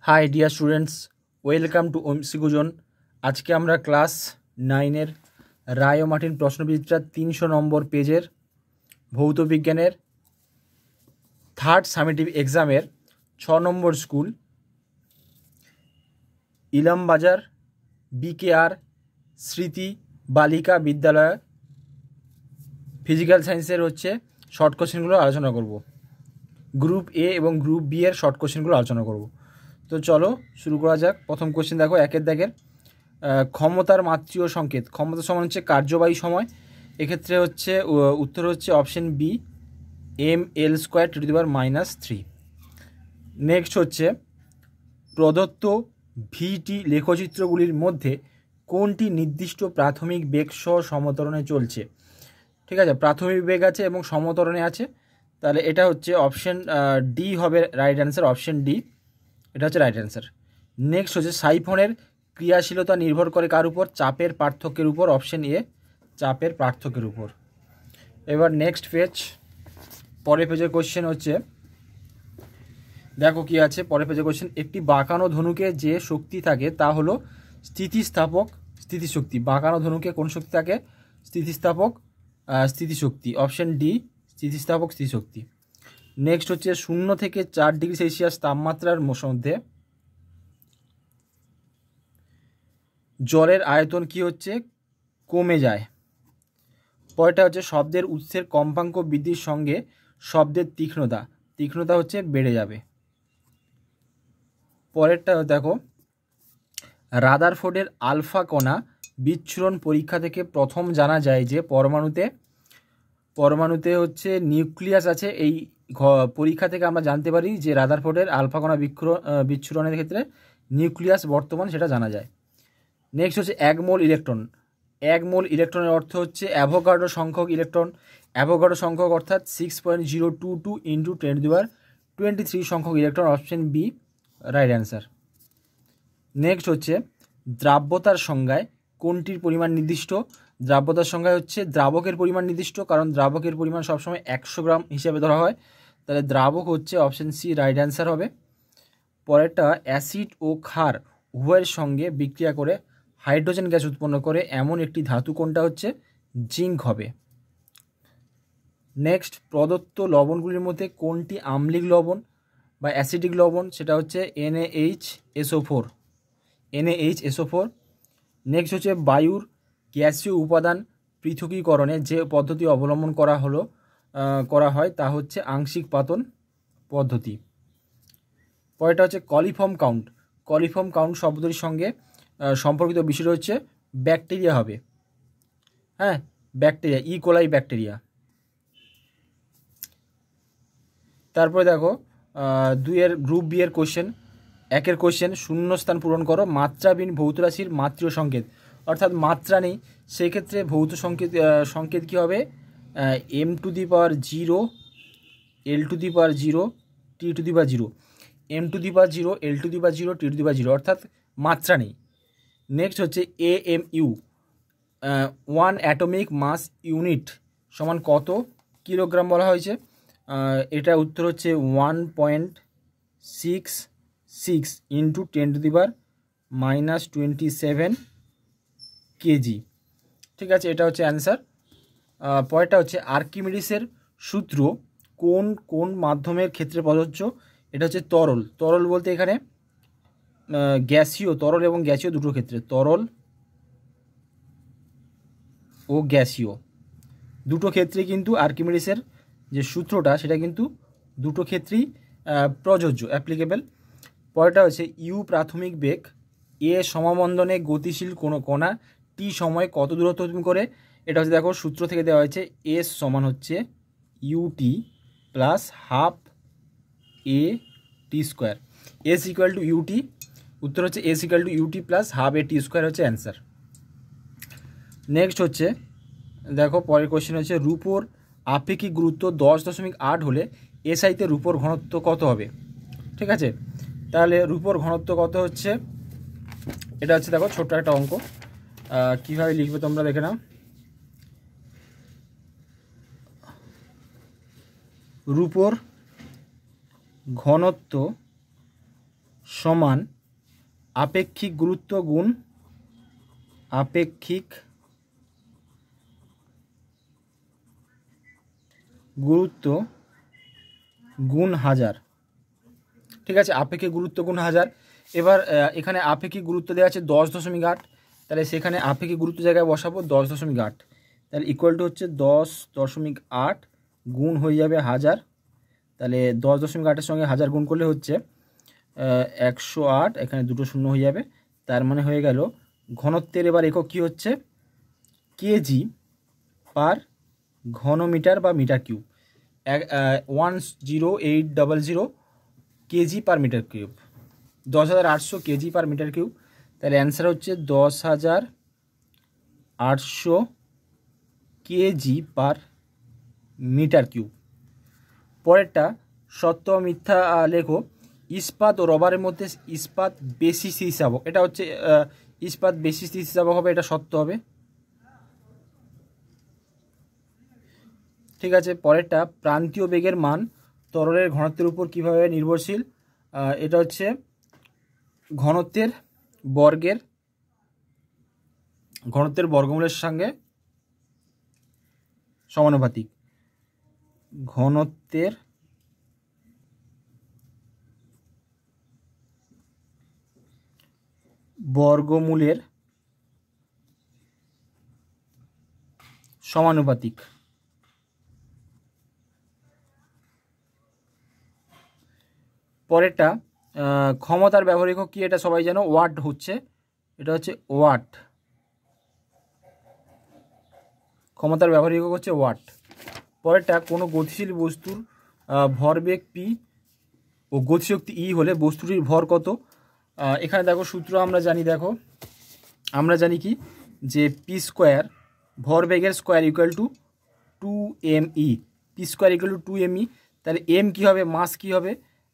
High dear students, welcome to ওমসিকিউ zone. আজকে আমরা ক্লাস 9-এর রায় ও মার্টিন প্রশ্নবিচিত্রা 300 নম্বর পেজের ভৌত বিজ্ঞানের থার্ড সামেটিভ এক্সামের 6 নম্বর স্কুল ইলামবাজার বিকেআর স্মৃতি বালিকা বিদ্যালয় ফিজিক্যাল সায়েন্সের শর্ট কোশ্চেনগুলো আলোচনা করব। গ্রুপ এ এবং গ্রুপ বি এর শর্ট কোশ্চেনগুলো আলোচনা করব। তো চলো শুরু করা যাক। প্রথম কোশ্চেন দেখো, একের দাগের ক্ষমতার মাত্রিয় সংকেত। ক্ষমতা সমান কার্যবাহী সময়। এক্ষেত্রে উত্তর অপশন বি, ml² ⁻³ নেক্সট প্রদত্ত ভিটি লেখচিত্রগুলির মধ্যে কোনটি নির্দিষ্ট প্রাথমিক বেগ সহ সমতরণে চলছে। ঠিক আছে, প্রাথমিক বেগ আছে এবং সমতরণে আছে, তাহলে এটা অপশন ডি হবে রাইট অ্যান্সার। অপশন ডি এটা রাইট অ্যান্সার। নেক্সট সাইফনের ক্রিয়াশীলতা নির্ভর করে কার উপর? চাপের পার্থক্যের উপর। অপশন এ চাপের পার্থক্যের উপর। এবার নেক্সট পেজ, পরের পেজের কোশ্চেন দেখো কি আছে পরের পেজের কোশ্চেন। একটি বাঁকানো ধনুকে যে শক্তি থাকে তা হলো স্থিতিস্থাপক স্থিতিশক্তি। বাঁকানো ধনুকে কোন শক্তি থাকে? স্থিতিস্থাপক স্থিতিশক্তি। অপশন ডি স্থিতিস্থাপক স্থিতিশক্তি। নেক্সট 0 থেকে 4 ডিগ্রি সেলসিয়াস তাপমাত্রার মধ্যে জলের আয়তন কি কমে যায়। পরেরটা শব্দের উৎসের কম্পাঙ্ক বৃদ্ধির সঙ্গে শব্দের তীক্ষ্ণতা বেড়ে যাবে। পরেরটা দেখো, রাদারফোর্ডের আলফা কণা বিচ্ছুরণ পরীক্ষা থেকে প্রথম জানা যায় যে পরমাণুতে নিউক্লিয়াস আছে। এই পরীক্ষা থেকে আমরা জানতে পারি যে রাদারফোর্ডের আলফা কণা বিচ্ছুরণের ক্ষেত্রে নিউক্লিয়াস বর্তমান, সেটা জানা যায়। নেক্সট 1 মোল ইলেকট্রন। 1 মোল ইলেকট্রনের অর্থ অ্যাভোগাড্রো সংখ্যক ইলেকট্রন। অ্যাভোগাড্রো সংখ্যক অর্থাৎ 6.022 × 10⁻23 সংখ্যক electron. Option B right answer. Next দ্রাব্যতার সংজ্ঞায় কোনটির পরিমাণ নির্দিষ্ট? দ্রাব্যতার সংজ্ঞায় দ্রাবকের পরিমাণ নির্দিষ্ট, কারণ দ্রাবকের পরিমাণ সবসময় 100 গ্রাম হিসেবে ধরা হয়, তাহলে দ্রাবক অপশন সি রাইট অ্যান্সার হবে। পরেরটা, অ্যাসিড ও ক্ষার উভয়ের সঙ্গে বিক্রিয়া করে হাইড্রোজেন গ্যাস উৎপন্ন করে এমন একটি ধাতু কোনটা? জিঙ্ক হবে। নেক্সট, প্রদত্ত লবণগুলির মধ্যে কোনটি আম্লিক লবণ বা অ্যাসিডিক লবণ? সেটা NaHSO4 NaHSO4। নেক্সট বায়ুর গ্যাসীয় উপাদান পৃথকীকরণে যে পদ্ধতি অবলম্বন করা হয় তা আংশিক পাতন পদ্ধতি। পরেরটা কলিফর্ম কাউন্ট। কলিফর্ম কাউন্ট শব্দটির সঙ্গে সম্পর্কিত বিষয়টা ব্যাকটেরিয়া হবে। হ্যাঁ, ব্যাকটেরিয়া, ইকোলাই ব্যাকটেরিয়া। তারপরে দেখো 2-এর গ্রুপ বি এর কোশ্চেন। 1-এর কোশ্চেন, শূন্যস্থান পূরণ করো। মাত্রাবিহীন ভৌত রাশির মাত্রীয় সংকেত, অর্থাৎ মাত্রা নেই, সেই ক্ষেত্রে ভৌত সংকেত কী হবে? m⁴, l⁴, t⁴, m⁴, l⁴, t⁴, অর্থাৎ মাত্রা নেই। Next AMU 1 atomic mass unit সমান কত কিলোগ্রাম বলা হয়েছে? এটা উত্তর 1.66 × 10⁻27 কেজি। ঠিক আছে, এটা অ্যান্সার। পরেরটা আর্কিমিডিসের সূত্র কোন মাধ্যমের ক্ষেত্রে প্রযোজ্য? এটা তরল। তরল বলতে এখানে গ্যাসীয়, তরল এবং গ্যাসীয় দুটো ক্ষেত্রে, তরল ও গ্যাসীয় দুটো ক্ষেত্রে কিন্তু আর্কিমিডিসের যে সূত্রটা সেটা কিন্তু দুটো ক্ষেত্রেই প্রযোজ্য, অ্যাপ্লিকেবল। পরেরটা ইউ প্রাথমিক বেগ, এ সমবন্ধনে গতিশীল কোনো কণা টি সময় কত দূরত্ব অতিক্রম করে? এটা দেখো সূত্র থেকে দেওয়া হয়েছে এস সমান UT plus ½ AT²। S equal to UT, উত্তর S equal to UT plus ½ AT² answer. Next দেখো পরের কোশ্চেন রূপোর আপেক্ষিক গুরুত্ব 10.8 হলে এসআইতে রূপোর ঘনত্ব কত হবে? ঠিক আছে, তাহলে রূপোর ঘনত্ব কত এটা দেখো ছোট্ট একটা অঙ্ক, কীভাবে লিখবে তোমরা দেখে নাও। রূপোর ঘনত্ব সমান আপেক্ষিক গুরুত্ব গুণ আপেক্ষিক গুরুত্ব গুণ 1000। ঠিক আছে, আপেক্ষিক গুরুত্ব গুণ 1000। এবার এখানে আপেক্ষিক গুরুত্ব দেওয়া আছে 10.8, তাহলে সেখানে আপেক্ষিক গুরুত্ব জায়গায় বসাবো 10.8, তাহলে ইকুয়াল টু হচ্ছে 10.8 গুণ হয়ে যাবে 1000, তাহলে 10.8-এর সঙ্গে 1000 গুণ করলে হচ্ছে 108, এখানে দুটো শূন্য হয়ে যাবে, তার মানে হয়ে গেল ঘনত্বের এবার একক কী হচ্ছে কেজি পার ঘনমিটার বা metre cube, 10800 KG per metre cube, 10,800 KG per metre cube, তাহলে অ্যান্সার হচ্ছে 10,800 কেজি পার মিটার কিউব। পরেরটা সত্য ও মিথ্যা লেখো। ইস্পাত ও রবারের মধ্যে ইস্পাত বেশি স্থিতিস্থাপক, এটা হচ্ছে ইস্পাত বেশি স্থিতিস্থাপক হবে, এটা সত্য হবে। ঠিক আছে, পরেরটা প্রান্তীয় বেগের মান তরলের ঘনত্বের উপর কীভাবে নির্ভরশীল, এটা হচ্ছে ঘনত্বের বর্গমূলের সঙ্গে সমানুপাতিক, ঘনত্বের বর্গমূলের সমানুপাতিক। পরেরটা ক্ষমতার ব্যবহারিক কি, এটা সবাই জানো ওয়াট হচ্ছে, এটা হচ্ছে ওয়াট, ক্ষমতার ব্যবহারিক হচ্ছে ওয়াট। পরেরটা কোনো গতিশীল বস্তুর ভরবেগ পি ও গতিশক্তি ই হলে বস্তুটির ভর কত, এখানে দেখো সূত্র আমরা জানি কি যে পি স্কোয়ার ভরবেগের square equal to 2mE, P square equal to 2mE, তাহলে এম কী হবে, মাস কী হবে,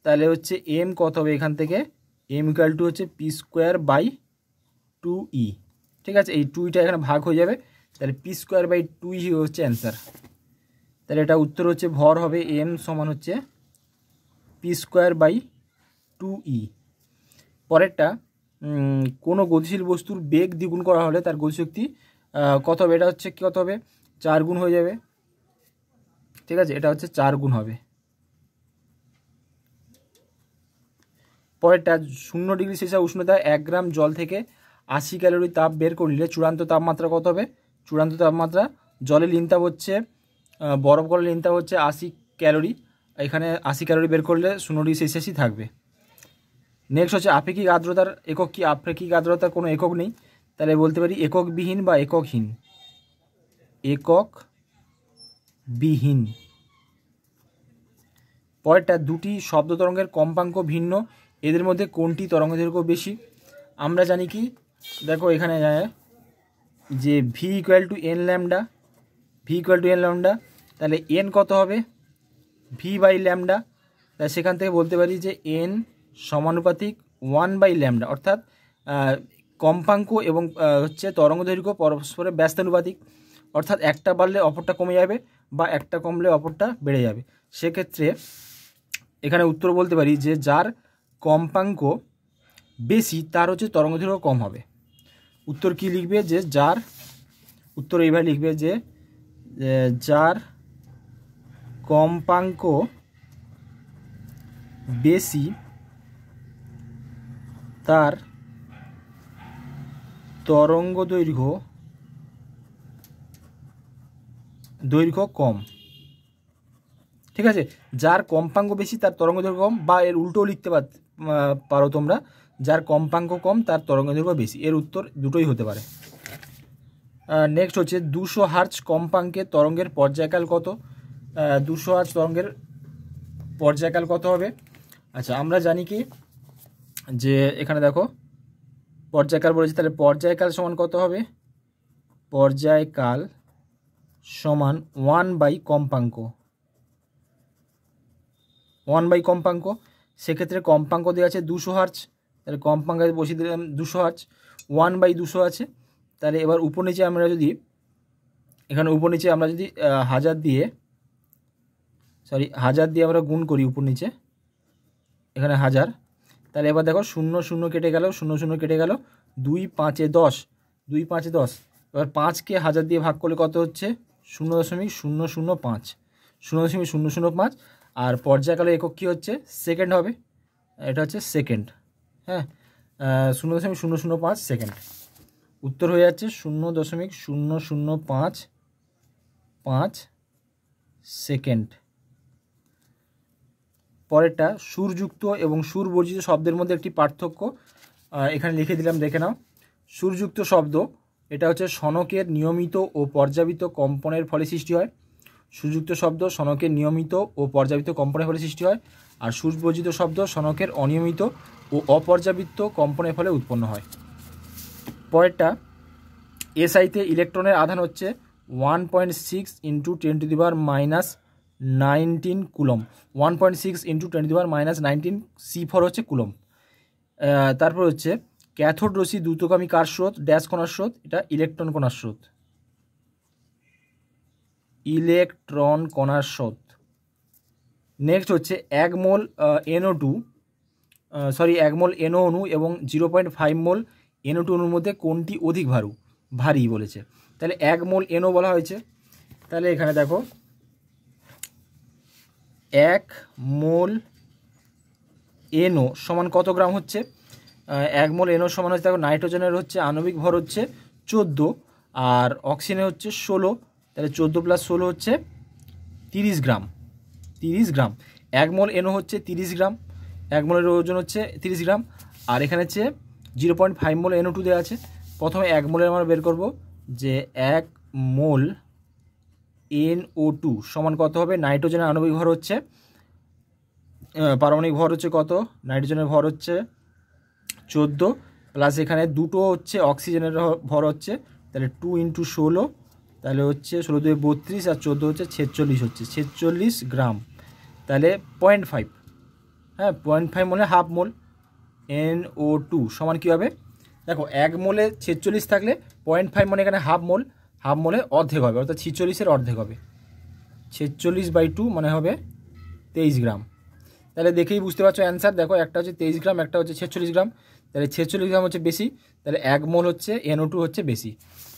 তাহলে হচ্ছে এম কত হবে, এখান থেকে এম ইকুয়াল টু হচ্ছে পি স্কোয়ার বাই 2E। ঠিক আছে, এই 2টা এখানে ভাগ হয়ে যাবে, তাহলে পি স্কোয়ার বাই 2E হচ্ছে অ্যান্সার। তাহলে এটা উত্তর হচ্ছে ভর হবে এম সমান হচ্ছে পি স্কোয়ার বাই 2E। পরেরটা কোনো গতিশীল বস্তুর বেগ দ্বিগুণ করা হলে তার গতিশক্তি কত হবে, এটা হচ্ছে কত হবে 4 গুণ হয়ে যাবে। ঠিক আছে, এটা হচ্ছে 4 গুণ হবে। পরেরটা 0 ডিগ্রি সেলসিয়াস উষ্ণতায় 1 গ্রাম জল থেকে 80 ক্যালোরি তাপ বের করলে চূড়ান্ত তাপমাত্রা কত হবে, চূড়ান্ত তাপমাত্রা জলের লিনতাপ হচ্ছে বরফ গলার লিনতাপ হচ্ছে 80 ক্যালোরি, এখানে 80 ক্যালোরি বের করলে 0 ডিগ্রি সেলসিয়াসই থাকবে। নেক্সট হচ্ছে আপেক্ষিক আর্দ্রতার একক কি, আপেক্ষিক আর্দ্রতার কোনো একক নেই, তাহলে বলতে পারি এককবিহীন বা এককহীন, এককবিহীন। পরেরটা দুটি শব্দ তরঙ্গের কম্পাঙ্ক ভিন্ন, এদের মধ্যে কোনটি তরঙ্গদৈর্ঘ্য বেশি, আমরা জানি কি দেখো এখানে যে V equal to N lambda, তাহলে এন কত হবে ভি বাই ল্যামডা, তাই সেখান থেকে বলতে পারি যে এন সমানুপাতিক 1/λ, অর্থাৎ কম্পাঙ্ক এবং হচ্ছে তরঙ্গদৈর্ঘ্য পরস্পরের ব্যস্তানুপাতিক, অর্থাৎ একটা বাড়লে অপরটা কমে যাবে বা একটা কমলে অপরটা বেড়ে যাবে। সেক্ষেত্রে এখানে উত্তর বলতে পারি যে যার কম্পাঙ্ক বেশি তার হচ্ছে তরঙ্গদৈর্ঘ্য কম হবে। উত্তর কি লিখবে, যে যার, উত্তর এইভাবে লিখবে যে যার কম্পাঙ্ক বেশি তার তরঙ্গদৈর্ঘ্য কম। ঠিক আছে, যার কম্পাঙ্ক বেশি তার তরঙ্গদৈর্ঘ্য কম, বা এর উল্টোও লিখতে পারো তোমরা, যার কম্পাঙ্ক কম তার তরঙ্গদৈর্ঘ্য বেশি, এর উত্তর দুটোই হতে পারে। নেক্সট হচ্ছে 200 হার্জ কম্পাঙ্কের তরঙ্গের পর্যায়কাল কত, 200 হার্জ তরঙ্গের পর্যায়কাল কত হবে। আচ্ছা, আমরা জানি কি যে এখানে দেখো পর্যায়কাল বলেছি, তাহলে পর্যায়কাল সমান কত হবে, পর্যায়কাল সমান 1/কম্পাঙ্ক, 1/কম্পাঙ্ক। সেক্ষেত্রে কম্পাঙ্ক দেওয়া আছে 200 হার্জ, তাহলে কম্পাঙ্কে বসিয়ে দিলাম 200 হার্জ, 1/200 আছে, তাহলে এবার উপর নিচে আমরা যদি এখানে উপর নিচে আমরা যদি 1000 দিয়ে আমরা গুণ করি উপর নিচে, এখানে 1000, তাহলে এবার দেখো 0 0 কেটে গেল, 0 0 কেটে গেল, 2 5 10, 2 5 10। এবার 5কে 1000 দিয়ে ভাগ করলে কত হচ্ছে? 0.005, 0.005। আর পর্যায়কালের একক কী হচ্ছে? সেকেন্ড হবে, এটা হচ্ছে সেকেন্ড। হ্যাঁ, 0.005 সেকেন্ড। উত্তর হয়ে যাচ্ছে 0.0055 সেকেন্ড। পরেরটা, সুরযুক্ত এবং সুরবর্জিত শব্দের মধ্যে একটি পার্থক্য এখানে লিখে দিলাম, দেখে নাও। সুরযুক্ত শব্দ এটা হচ্ছে সনকের নিয়মিত ও পর্যাবৃত কম্পনের ফলে সৃষ্টি হয়। সুরযুক্ত শব্দ সনকের নিয়মিত ও পর্যাবৃত কম্পনের ফলে সৃষ্টি হয়, আর সুরবর্জিত শব্দ সনকের অনিয়মিত ও অপর্যাবৃত কম্পনের ফলে উৎপন্ন হয়। পরেরটা, এসআইতে ইলেকট্রনের আধান হচ্ছে 1.6 × 10⁻19 কুলম। 1.6 × 10⁻19 C4 হচ্ছে কুলম। তারপর হচ্ছে ক্যাথোড রশ্মি দ্রুতগামী কার স্রোত, ড্যাশ কণার স্রোত, এটা ইলেকট্রন কণার স্রোত, ইলেকট্রন কণার স্রোত। নেক্সট হচ্ছে 1 মোল NO অণু এবং 0.5 মোল NO2 অণুর মধ্যে কোনটি অধিক ভারী বলেছে। তাহলে 1 মোল NO বলা হয়েছে, তাহলে এখানে দেখো 1 মোল NO সমান কত গ্রাম হচ্ছে? 1 মোল NO সমান হচ্ছে, দেখো নাইট্রোজেনের হচ্ছে আণবিক ভর হচ্ছে 14 আর অক্সিজেনের হচ্ছে 16, তাহলে 14 + 16 হচ্ছে 30 গ্রাম। 30 গ্রাম। 1 মোল NO হচ্ছে 30 গ্রাম, 1 মোলের ওজন হচ্ছে 30 গ্রাম। আর এখানে হচ্ছে 0.5 মোল NO2 দেওয়া আছে। প্রথমে 1 মোলের আমরা বের করব, যে 1 মোল NO2 সমান কত হবে? নাইট্রোজেনের আণবিক ভর হচ্ছে, পারমাণবিক ভর হচ্ছে কত? নাইট্রোজেনের ভর হচ্ছে 14, প্লাস এখানে দুটো হচ্ছে অক্সিজেনের ভর হচ্ছে, তাহলে 2 × 16, তাহলে হচ্ছে 16 × 2 = 32 আর 14 হচ্ছে 46, হচ্ছে 46 গ্রাম। তাহলে 0.5, হ্যাঁ 0.5 মানে হাফ মোল NO2 সমান কী হবে? দেখো 1 মোলে 46 থাকলে 0.5 মানে এখানে হাফ মোল, হাফ মোলে অর্ধেক হবে, অর্থাৎ 46-এর অর্ধেক হবে, 46/2 মানে হবে 23 গ্রাম। তাহলে দেখেই বুঝতে পারছো অ্যান্সার। দেখো একটা হচ্ছে 23 গ্রাম, একটা হচ্ছে 46 গ্রাম, তাহলে 46 গ্রাম হচ্ছে বেশি, তাহলে 1 মোল হচ্ছে NO2 হচ্ছে বেশি।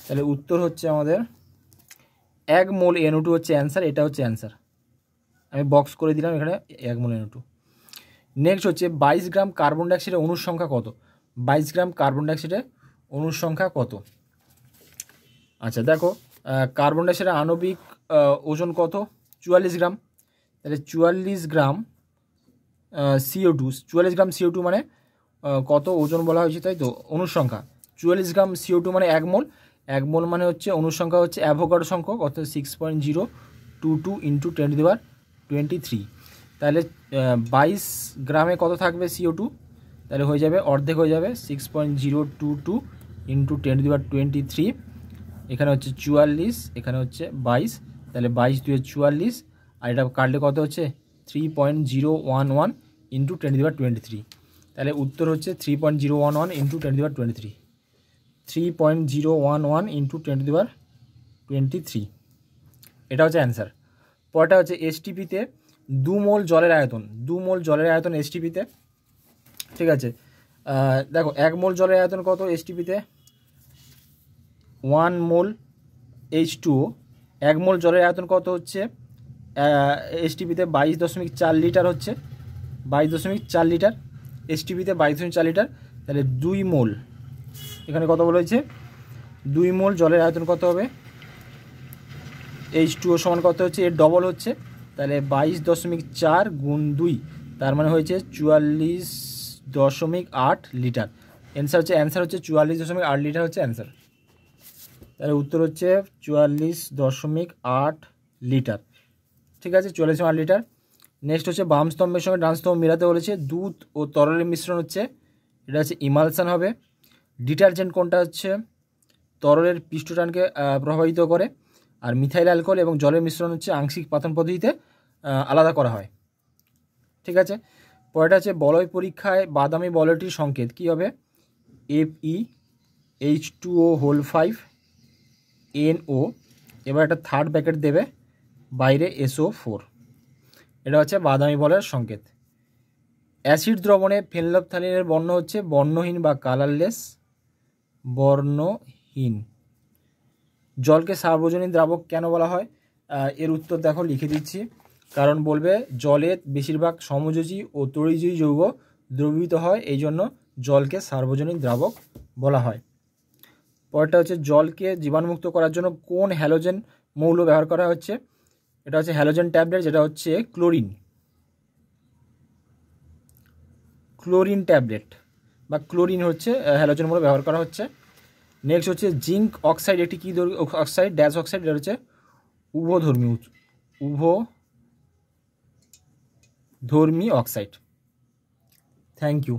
তাহলে উত্তর হচ্ছে আমাদের 1 মোল NO2 হচ্ছে অ্যান্সার, এটা হচ্ছে অ্যান্সার। আমি বক্স করে দিলাম এখানে 1 মোল NO2। নেক্সট হচ্ছে 22 গ্রাম কার্বন ডাইঅক্সাইডের অণুর সংখ্যা কত? 22 গ্রাম কার্বন ডাইঅক্সাইডের অণুর সংখ্যা কত? আচ্ছা দেখো, কার্বন ডাইঅক্সাইডের আণবিক ওজন কত? 44 গ্রাম। তাহলে 44 গ্রাম CO2, 44 গ্রাম CO2 মানে কত ওজন বলা হয়েছে, তাই তো? অণুর সংখ্যা 44 গ্রাম CO2 মানে 1 মোল, 1 মোল মানে হচ্ছে অণুর সংখ্যা হচ্ছে অ্যাভোগাড্রো সংখ্যক, অর্থাৎ 6.022 × 10⁻23। তাহলে 22 গ্রামে কত থাকবে CO2? তাহলে হয়ে যাবে অর্ধেক, হয়ে যাবে 6.022 × 10⁻23। এখানে হচ্ছে 44, এখানে হচ্ছে 22, তাহলে 22 × 2 = 44, আর এটা কাটলে কত হচ্ছে? 3.011 × 10⁻23। তাহলে উত্তর হচ্ছে 3.011 × 10⁻23, 3.011 × 10⁻23, এটা হচ্ছে অ্যান্সার। পরটা হচ্ছে STPতে 2 মোল জলের আয়তন, 2 মোল জলের আয়তন STPতে, ঠিক আছে? দেখো 1 মোল জলের আয়তন কত STPতে? 1 মোল H2O। 1 মোল জলের আয়তন কত হচ্ছে STPতে? 22.4 লিটার হচ্ছে, 22.4 লিটার STPতে, 22.4 লিটার। তাহলে 2 মোল, এখানে কত বলেছে? 2 মোল জলের আয়তন কত হবে? H2O সমান কত হচ্ছে? এর ডবল হচ্ছে, তাহলে 22.4 × 2, তার মানে হয়েছে 44.8 লিটার। অ্যান্সার হচ্ছে 44.8 লিটার হচ্ছে অ্যান্সার। তাহলে উত্তর হচ্ছে 44.8 লিটার, ঠিক আছে? 44.8 লিটার। নেক্সট হচ্ছে বাম স্তম্ভের সঙ্গে ডান স্তম্ভ মেলাতে বলেছে। দুধ ও তরলের মিশ্রণ হচ্ছে, এটা হচ্ছে ইমালশন হবে। ডিটারজেন্ট কোনটা? হচ্ছে তরলের পৃষ্ঠটানকে প্রভাবিত করে। আর মিথাইল অ্যালকোহল এবং জলের মিশ্রণ হচ্ছে আংশিক পাতন পদ্ধতিতে আলাদা করা হয়, ঠিক আছে? পরেরটা হচ্ছে বলয় পরীক্ষায় বাদামি বলয়টির সংকেত কী হবে? FeH2O5 NO, এবার একটা থার্ড ব্র্যাকেট দেবে, বাইরে SO4, এটা হচ্ছে বাদামি বলয়ের সংকেত। অ্যাসিড দ্রবণে ফেনলফথ্যালিনের বর্ণ হচ্ছে বর্ণহীন বা কালারলেস, বর্ণহীন। জলকে সার্বজনীন দ্রাবক কেন বলা হয়? এর উত্তর দেখো লিখে দিচ্ছি। কারণ বলবে জলে বেশিরভাগ সমযোজী ও তরিযোজী যৌগ দ্রবীভূত হয়, এই জন্য জলকে সার্বজনীন দ্রাবক বলা হয়। পরেরটা হচ্ছে জলকে জীবাণুমুক্ত করার জন্য কোন হ্যালোজেন মৌল ব্যবহার করা হচ্ছে? এটা হচ্ছে হ্যালোজেন ট্যাবলেট, যেটা হচ্ছে ক্লোরিন, ক্লোরিন ট্যাবলেট বা ক্লোরিন হচ্ছে হ্যালোজেন মৌল ব্যবহার করা হচ্ছে। নেক্সট হচ্ছে জিঙ্ক অক্সাইড একটি কী অক্সাইড? Dash oxide. এটা হচ্ছে উভধর্মী অক্সাইড। Thank you.